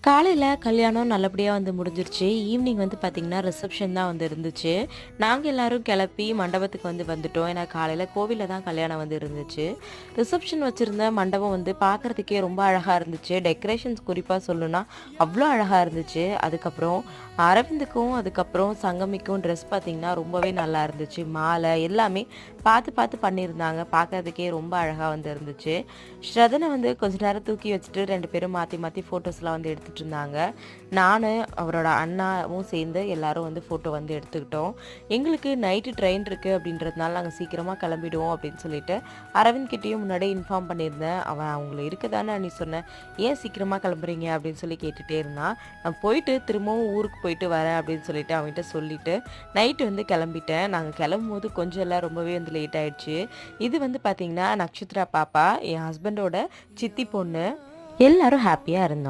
காலையில கல்யாணம் நல்லபடியா முடிஞ்சிருச்சு. ஈவினிங் பார்த்தீங்கன்னா, ரிசப்ஷன் தான் இருந்துச்சு. நாங்க எல்லாரும் கெளப்பி மண்டபத்துக்கு வந்துட்டோம். ஏன்னா காலையில கோவில்ல தான் கல்யாணம் இருந்துச்சு. ரிசப்ஷன் வச்சிருந்த மண்டபம் பார்க்கறதுக்கே ரொம்ப அழகா இருந்துச்சு. டெக்கரேஷன்ஸ் குறிப்பா சொல்லணும்னா, அவ்ளோ அழகா இருந்துச்சு. அதுக்கப்புறம் அரவிந்துக்கும், அதுக்கப்புறம் சங்கமிக்கும் ட்ரெஸ் பார்த்தீங்கன்னா, ரொம்பவே நல்லா இருந்துச்சு. மாலை எல்லாமே பார்த்து பார்த்து பண்ணியிருந்தாங்க. பார்க்கறதுக்கே ரொம்ப அழகா இருந்துச்சு. ஸ்ரதன கொஞ்ச நேரம் தூக்கி வச்சுட்டு 2 பேரும் மாத்தி மாத்தி ஃபோட்டோஸ்லாம் எடுத்துட்டு இருந்தாங்க. நானு, அவரோட அண்ணாவும் சேர்ந்து எல்லாரும் ஃபோட்டோ எடுத்துக்கிட்டோம். எங்களுக்கு நைட்டு ட்ரெயின் இருக்கு அப்படின்றதுனால நாங்க சீக்கிரமா கிளம்பிடுவோம் அப்படின்னு சொல்லிட்டு அரவிந்த் கிட்டயும் முன்னாடியே இன்ஃபார்ம் பண்ணியிருந்தேன். அவன் அவங்கள இருக்க தானே நீ சொன்ன, ஏன் சீக்கிரமா கிளம்புறீங்க அப்படின்னு சொல்லி கேட்டுட்டே இருந்தான். நான் போயிட்டு திரும்பவும் ஊருக்கு போயிட்டு வரேன் அப்படின்னு சொல்லிட்டு அவன்கிட்ட சொல்லிட்டு நைட்டு கிளம்பிட்டேன். நாங்கள் கிளம்பும்போது கொஞ்சம் எல்லாம் ரொம்பவே லேட் ஆயிடுச்சு. இது பார்த்தீங்கன்னா நக்ஷத்ரா பாப்பா, என் ஹஸ்பண்டோட சித்தி பொண்ணு. எல்லாரும் ஹாப்பியா இருந்தோம்.